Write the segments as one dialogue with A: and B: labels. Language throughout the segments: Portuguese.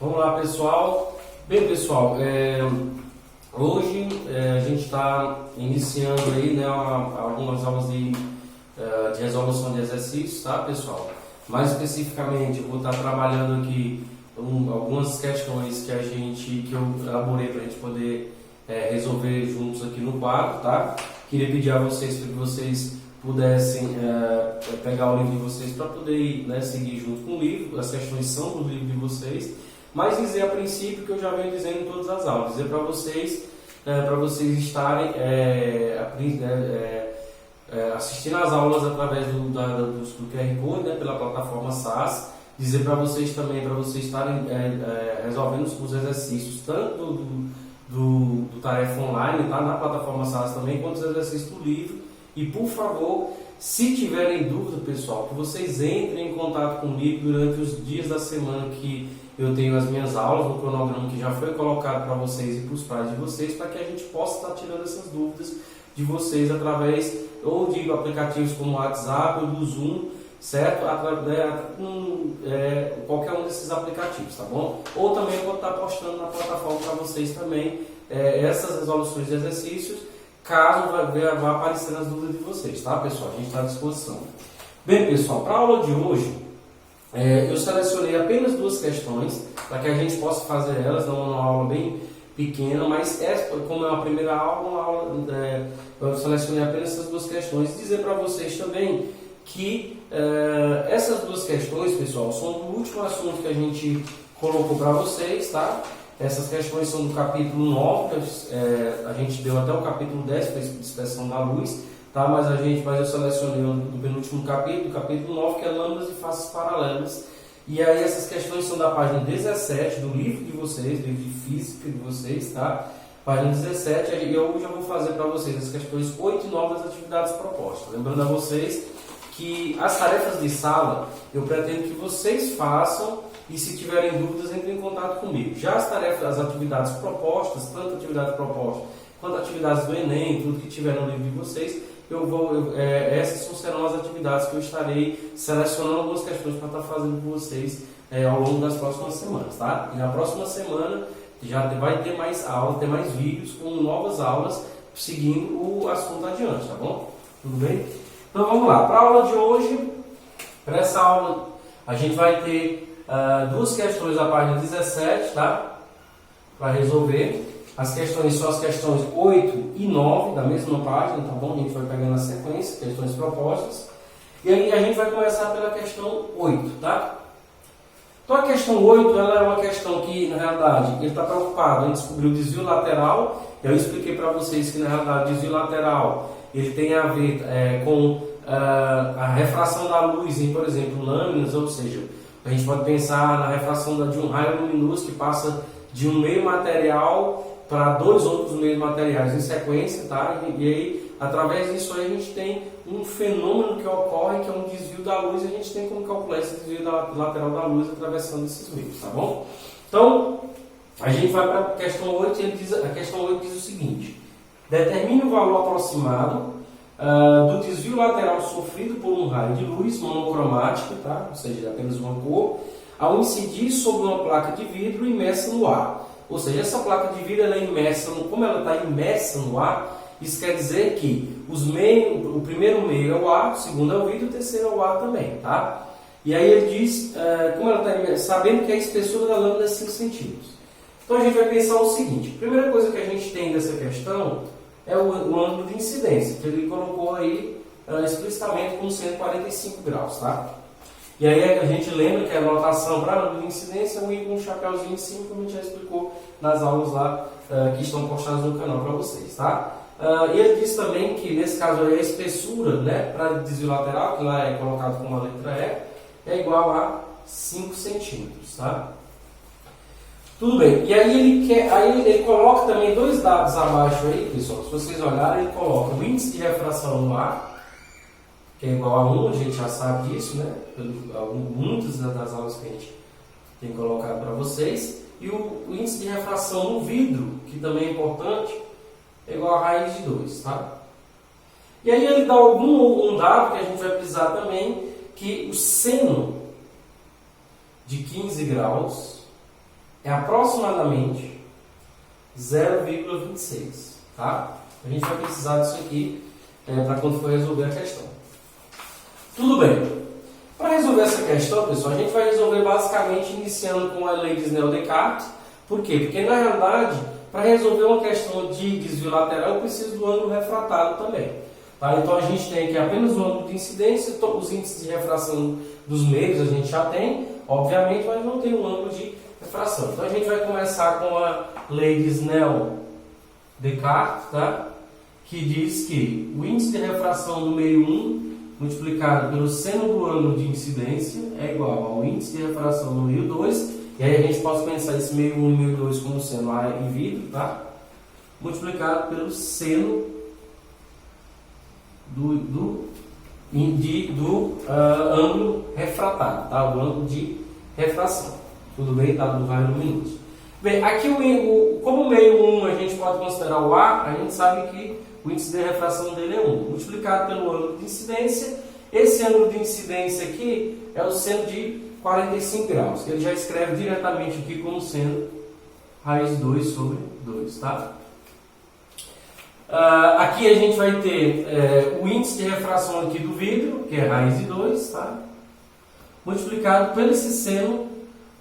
A: Vamos lá, pessoal. Bem, pessoal, hoje a gente está iniciando aí, né, algumas aulas de resolução de exercícios, tá, pessoal? Mais especificamente, eu vou estar trabalhando aqui algumas questões que eu elaborei para a gente poder resolver juntos aqui no quadro, tá? Queria pedir a vocês para que vocês pudessem pegar o livro de vocês para poder, né, seguir junto com o livro. As questões são do livro de vocês, mas dizer a princípio que eu já venho dizendo em todas as aulas, dizer para vocês estarem assistindo às aulas através do QR Code, né, pela plataforma SAS, dizer para vocês também, para vocês estarem resolvendo os exercícios, tanto do tarefa online, tá, na plataforma SAS também, quanto os exercícios do livro. E por favor, se tiverem dúvida, pessoal, que vocês entrem em contato comigo durante os dias da semana que eu tenho as minhas aulas, no cronograma que já foi colocado para vocês e para os pais de vocês, para que a gente possa estar tirando essas dúvidas de vocês através ou de aplicativos como o WhatsApp ou do Zoom, certo? Qualquer um desses aplicativos, tá bom? Ou também eu vou estar postando na plataforma para vocês também essas resoluções de exercícios, caso vá aparecer nas dúvidas de vocês, tá, pessoal? A gente está à disposição. Bem, pessoal, para a aula de hoje, eu selecionei apenas duas questões para que a gente possa fazer elas, não uma aula bem pequena, mas como é uma primeira aula, eu selecionei apenas essas duas questões. Dizer para vocês também que essas duas questões, pessoal, são do último assunto que a gente colocou para vocês, tá? Essas questões são do capítulo 9, a gente deu até o capítulo 10, que é a expressão da luz, tá? Mas eu selecionei do penúltimo capítulo, capítulo 9, que é lâmpadas e faces paralelas. E aí essas questões são da página 17 do livro de vocês, do livro de física de vocês, tá? Página 17, e eu já vou fazer para vocês as questões 8 e 9 das atividades propostas. Lembrando a vocês que as tarefas de sala, eu pretendo que vocês façam, e se tiverem dúvidas, entrem em contato comigo. Já as tarefas, as atividades propostas, tanto atividades propostas quanto atividades do Enem, tudo que tiver no livro de vocês, essas serão as atividades que eu estarei selecionando algumas questões para estar fazendo com vocês ao longo das próximas semanas, tá? E na próxima semana já vai ter mais aulas, ter mais vídeos com novas aulas, seguindo o assunto adiante, tá bom? Tudo bem? Então vamos lá, para a aula de hoje, para essa aula, a gente vai ter duas questões da página 17, tá? Para resolver. As questões são as questões 8 e 9 da mesma página, tá bom? A gente vai pegando a sequência, questões propostas. E aí a gente vai começar pela questão 8, tá? Então a questão 8, ela é uma questão que, na realidade, ele está preocupado em descobrir o desvio lateral. Eu expliquei para vocês que, na realidade, o desvio lateral ele tem a ver com a refração da luz em, por exemplo, lâminas, ou seja, a gente pode pensar na refração de um raio luminoso que passa de um meio material para dois outros meios materiais em sequência, tá? E aí, através disso aí, a gente tem um fenômeno que ocorre, que é um desvio da luz, e a gente tem como calcular esse desvio lateral da luz atravessando esses meios, tá bom? Então, a gente vai para a questão 8, a questão 8 diz o seguinte: determine o valor aproximado do desvio lateral sofrido por um raio de luz monocromático, tá? Ou seja, apenas uma cor, ao incidir sobre uma placa de vidro imersa no ar. Ou seja, essa placa de vidro ela é imersa, como ela está imersa no ar, isso quer dizer que o primeiro meio é o ar, o segundo é o vidro, o terceiro é o ar também, tá? E aí ele diz, como ela está imersa, sabendo que a espessura da lâmina é 5 centímetros. Então a gente vai pensar o seguinte: a primeira coisa que a gente tem dessa questão é o ângulo de incidência, que ele colocou aí explicitamente como 145 graus, tá? E aí a gente lembra que a notação para ângulo de incidência é um chapéuzinho em cima, como a gente já explicou nas aulas lá que estão postadas no canal para vocês, tá? E ele diz também que nesse caso aí a espessura, né, para desvio lateral, que lá é colocado com a letra E, é igual a 5 centímetros, tá? Tudo bem. E aí ele coloca também dois dados abaixo aí, pessoal. Se vocês olharem, ele coloca o índice de refração no ar, que é igual a 1, a gente já sabe disso, né? Muitas das aulas que a gente tem colocado para vocês. E o índice de refração no vidro, que também é importante, é igual a raiz de 2, tá? E aí ele dá um dado que a gente vai precisar também, que o seno de 15 graus é aproximadamente 0,26, tá? A gente vai precisar disso aqui para quando for resolver a questão. Tudo bem. Para resolver essa questão, pessoal, a gente vai resolver basicamente iniciando com a lei de Snell-Descartes. Por quê? Porque na realidade, para resolver uma questão de desvio lateral, eu preciso do ângulo refratário também. Tá? Então a gente tem aqui apenas o ângulo de incidência, os índices de refração dos meios a gente já tem, obviamente, mas não tem um ângulo de refração. Então a gente vai começar com a lei de Snell-Descartes, tá? Que diz que o índice de refração do meio 1 multiplicado pelo seno do ângulo de incidência é igual ao índice de refração do meio 2, e aí a gente pode pensar esse meio 1 e meio 2 como seno A e vidro, tá? Multiplicado pelo seno do ângulo refratário, tá? Do ângulo de refração. Tudo bem? Dado do raio luminoso. Bem, aqui como o meio 1 a gente pode considerar o A, a gente sabe que o índice de refração dele é 1. Multiplicado pelo ângulo de incidência, esse ângulo de incidência aqui é o seno de 45 graus, que ele já escreve diretamente aqui como seno raiz 2 sobre 2, tá? Aqui a gente vai ter o índice de refração aqui do vidro, que é raiz de 2, tá? Multiplicado pelo esse seno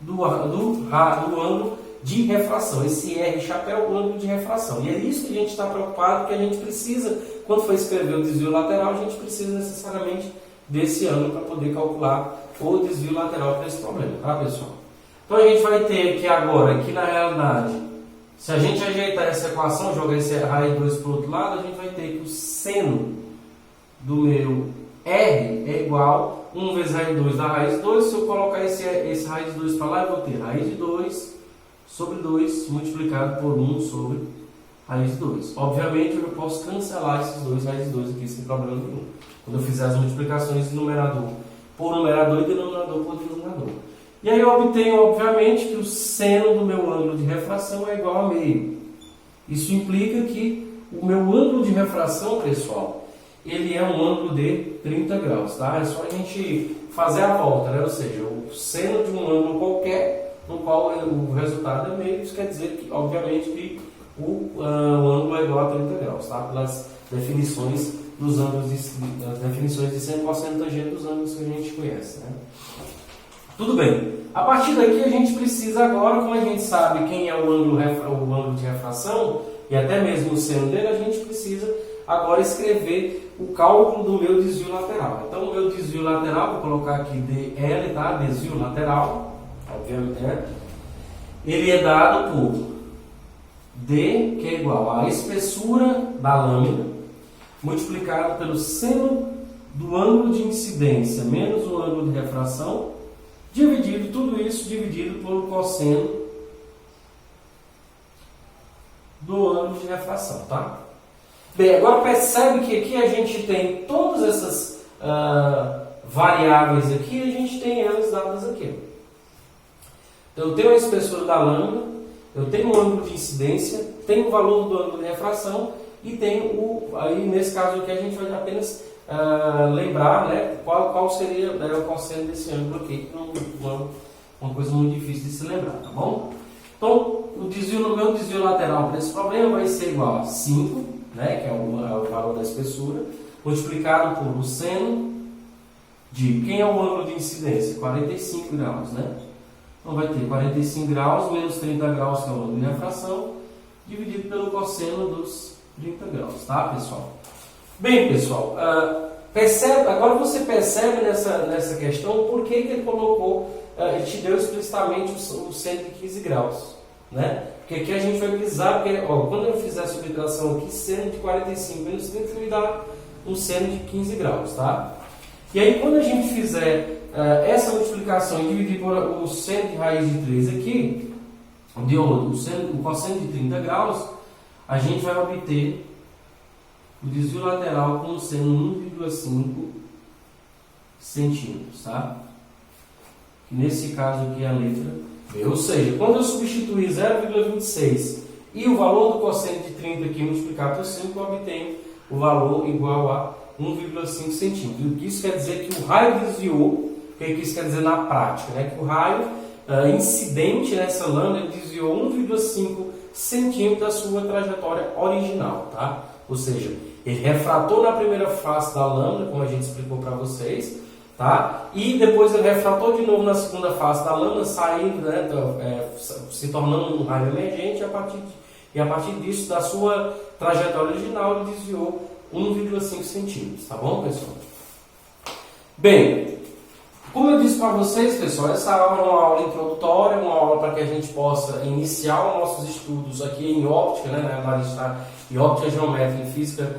A: do ângulo de refração. Esse R chapéu é o ângulo de refração. E é isso que a gente está preocupado, porque a gente precisa, quando for escrever o desvio lateral, a gente precisa necessariamente desse ângulo para poder calcular o desvio lateral para esse problema, tá, pessoal? Então a gente vai ter aqui agora, que na realidade, se a gente ajeitar essa equação, jogar esse raiz 2 para o outro lado, a gente vai ter que o seno do meu R é igual a 1 vezes raiz 2 da raiz 2. Se eu colocar esse raiz 2 para lá, eu vou ter raiz de 2 sobre 2 multiplicado por 1 sobre raiz de 2. Obviamente, eu posso cancelar esses dois raiz de 2 aqui sem problema nenhum. Quando eu fizer as multiplicações de numerador por numerador e denominador por denominador. E aí eu obtenho, obviamente, que o seno do meu ângulo de refração é igual a meio. Isso implica que o meu ângulo de refração, pessoal, ele é um ângulo de 30 graus, tá? É só a gente fazer a volta, né? Ou seja, o seno de um ângulo qualquer, no qual o resultado é meio, isso quer dizer que, obviamente, que o ângulo é igual a 30 graus, tá? Pelas definições dos ângulos, das definições de seno, cosseno, tangente dos ângulos que a gente conhece, né? Tudo bem. A partir daqui a gente precisa agora, como a gente sabe quem é o ângulo de refração e até mesmo o seno dele, a gente precisa agora escrever o cálculo do meu desvio lateral. Então o meu desvio lateral, vou colocar aqui DL, tá? Desvio lateral, obviamente, né? Ele é dado por D, que é igual à espessura da lâmina, multiplicado pelo seno do ângulo de incidência menos o ângulo de refração, dividido, tudo isso dividido pelo cosseno do ângulo de refração, tá? Bem, agora percebe que aqui a gente tem todas essas variáveis aqui, a gente tem elas dadas aqui. Então eu tenho a espessura da lâmina, eu tenho o ângulo de incidência, tenho o valor do ângulo de refração e tenho aí nesse caso aqui a gente vai apenas lembrar, né, qual seria o cosseno desse ângulo aqui, que não é uma coisa muito difícil de se lembrar, tá bom? Então, o meu desvio lateral para esse problema vai ser igual a 5, né, que é o valor da espessura, multiplicado por o seno de quem é o ângulo de incidência? 45 graus, né? Então vai ter 45 graus menos 30 graus, que é o ângulo de refração, dividido pelo cosseno dos 30 graus, tá, pessoal? Bem, pessoal, agora você percebe nessa questão por que ele colocou, ele te deu explicitamente o seno de 15 graus, né? Porque aqui a gente vai precisar, porque, quando eu fizer a subtração aqui, seno de 45 menos 30 vai dar um seno de 15 graus, tá? E aí quando a gente fizer essa multiplicação e dividir por o seno de raiz de 3 aqui, o cosseno de 30 graus, a gente vai obter o desvio lateral com seno 1,5 centímetros, tá? Nesse caso aqui é a letra B. Ou seja, quando eu substituir 0,26 e o valor do cosseno de 30 aqui multiplicar por 5, eu obtenho o valor igual a 1,5 centímetros. O que isso quer dizer que o raio desviou. O que isso quer dizer na prática? Né? Que o raio incidente nessa lâmina, ele desviou 1,5 centímetros da sua trajetória original, tá? Ou seja, ele refratou na primeira face da lâmina, como a gente explicou para vocês, tá? E depois ele refratou de novo na segunda face da lâmina, saindo, né, se tornando um raio emergente, e a partir disso, da sua trajetória original, ele desviou 1,5 centímetros, tá bom, pessoal? Bem, como eu disse para vocês, pessoal, essa aula é uma aula introdutória, uma aula para que a gente possa iniciar os nossos estudos aqui em óptica, né, na área de óptica geométrica e física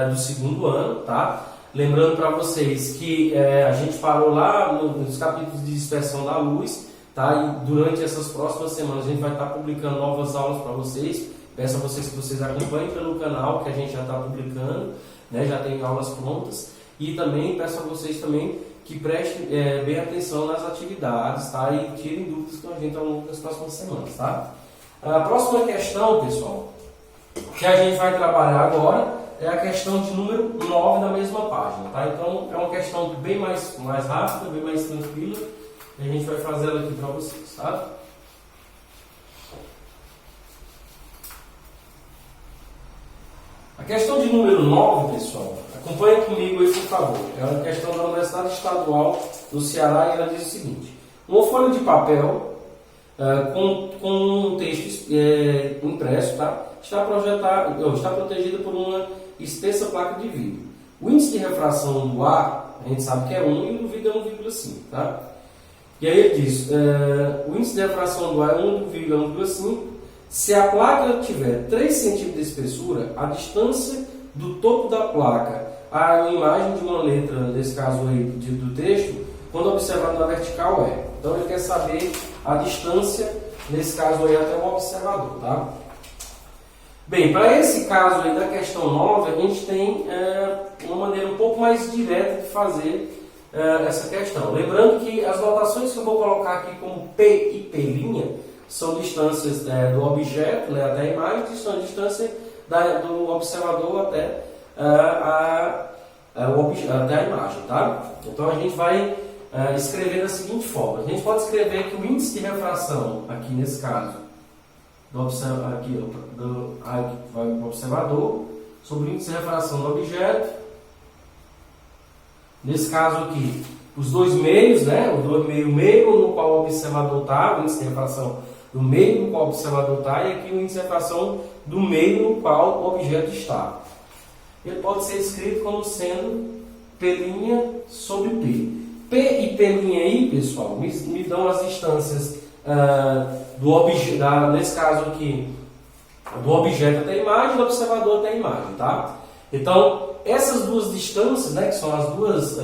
A: do segundo ano, tá? Lembrando para vocês que a gente parou lá nos capítulos de dispersão da luz, tá? E durante essas próximas semanas a gente vai estar publicando novas aulas para vocês. Peço a vocês que vocês acompanhem pelo canal, que a gente já está publicando, né? Já tem aulas prontas. E também peço a vocês também que prestem bem atenção nas atividades, tá? E tirem dúvidas com a gente ao longo das próximas semanas, tá? A próxima questão, pessoal, que a gente vai trabalhar agora é a questão de número 9 da mesma página, tá? Então é uma questão bem mais rápida, bem mais tranquila, e a gente vai fazer ela aqui para vocês, tá? A questão de número 9, pessoal, acompanhe comigo aí, por favor. É uma questão da Universidade Estadual do Ceará e ela diz o seguinte: uma folha de papel com um texto impresso, tá? Está protegida por uma espessa placa de vidro. O índice de refração do ar, a gente sabe que é 1 e do vidro é 1,5, tá? E aí ele diz, o índice de refração do ar é 1 do vidro é 1,5. Se a placa tiver 3 centímetros de espessura, a distância do topo da placa à imagem de uma letra, nesse caso aí do texto, quando observado na vertical é. Então ele quer saber a distância, nesse caso aí até o observador, tá? Bem, para esse caso aí da questão 9, a gente tem uma maneira um pouco mais direta de fazer essa questão. Lembrando que as notações que eu vou colocar aqui como P e P' são distâncias do objeto, né, até a imagem, e são a distância do observador até a imagem, tá? Então a gente vai escrever da seguinte forma. A gente pode escrever que o índice de refração, aqui nesse caso, do observador, sobre o índice de refração do objeto. Nesse caso aqui, os dois meios, né? O meio no qual o observador está, o índice de refração do meio no qual o observador está, e aqui o índice de refração do meio no qual o objeto está. Ele pode ser escrito como sendo P' sobre P. P e P' aí, pessoal, me dão as distâncias do objeto, nesse caso aqui, do objeto até a imagem, do observador até a imagem, tá? Então, essas duas distâncias, né, que são as duas,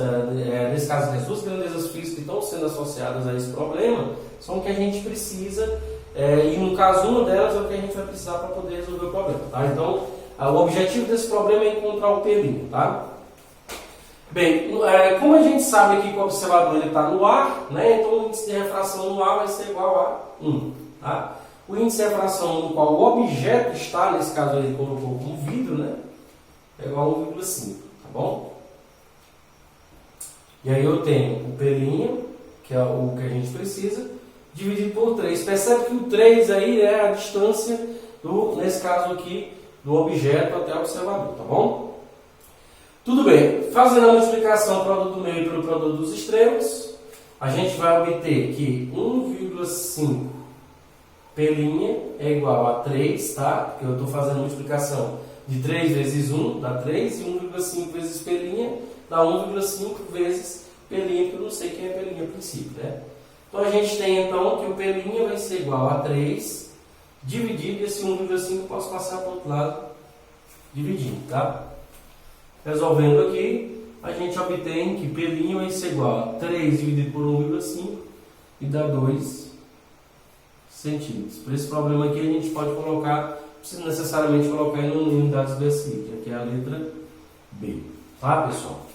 A: nesse caso, as duas grandezas físicas que estão sendo associadas a esse problema, são o que a gente precisa, e no caso, uma delas é o que a gente vai precisar para poder resolver o problema, tá? Então, o objetivo desse problema é encontrar o P', tá? Bem, como a gente sabe aqui que o observador está no ar, né, então o índice de refração no ar vai ser igual a 1. Tá? O índice de refração no qual o objeto está, nesse caso ele colocou como vidro, né, é igual a 1,5. Tá bom? E aí eu tenho o P', que é o que a gente precisa, dividido por 3. Percebe que o 3 aí é a distância, nesse caso aqui, do objeto até o observador. Tá bom? Tudo bem, fazendo a multiplicação produto do meio pelo produto dos extremos, a gente vai obter que 1,5 P' é igual a 3, tá? Porque eu estou fazendo a multiplicação de 3 vezes 1 dá 3, e 1,5 vezes P' dá 1,5 vezes P', que eu não sei quem é P' a princípio, né? Então a gente tem então que o P' vai ser igual a 3, dividido, esse 1,5 eu posso passar para o outro lado, dividindo, tá? Resolvendo aqui, a gente obtém que P' vai ser igual a 3 dividido por 1,5 e dá 2 centímetros. Para esse problema aqui, a gente pode colocar, não precisa necessariamente colocar em unidades decímetras, aqui é a letra B. Tá, pessoal?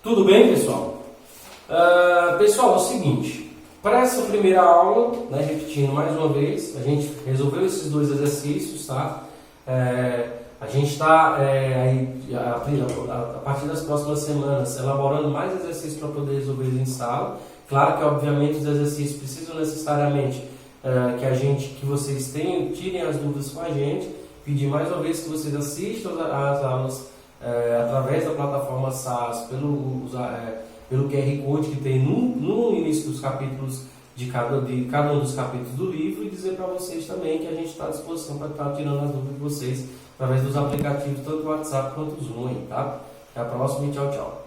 A: Tudo bem, pessoal? Pessoal, é o seguinte, para essa primeira aula, né, repetindo mais uma vez, a gente resolveu esses dois exercícios, tá? A gente está, a partir das próximas semanas, elaborando mais exercícios para poder resolver eles em sala. Claro que, obviamente, os exercícios precisam necessariamente que vocês tirem as dúvidas com a gente. Pedir mais uma vez que vocês assistam as aulas através da plataforma SAS, pelo QR Code que tem no início dos capítulos de cada um dos capítulos do livro, e dizer para vocês também que a gente está à disposição para estar tirando as dúvidas de vocês através dos aplicativos, tanto o WhatsApp quanto o Zoom, tá? Até a próxima e tchau, tchau.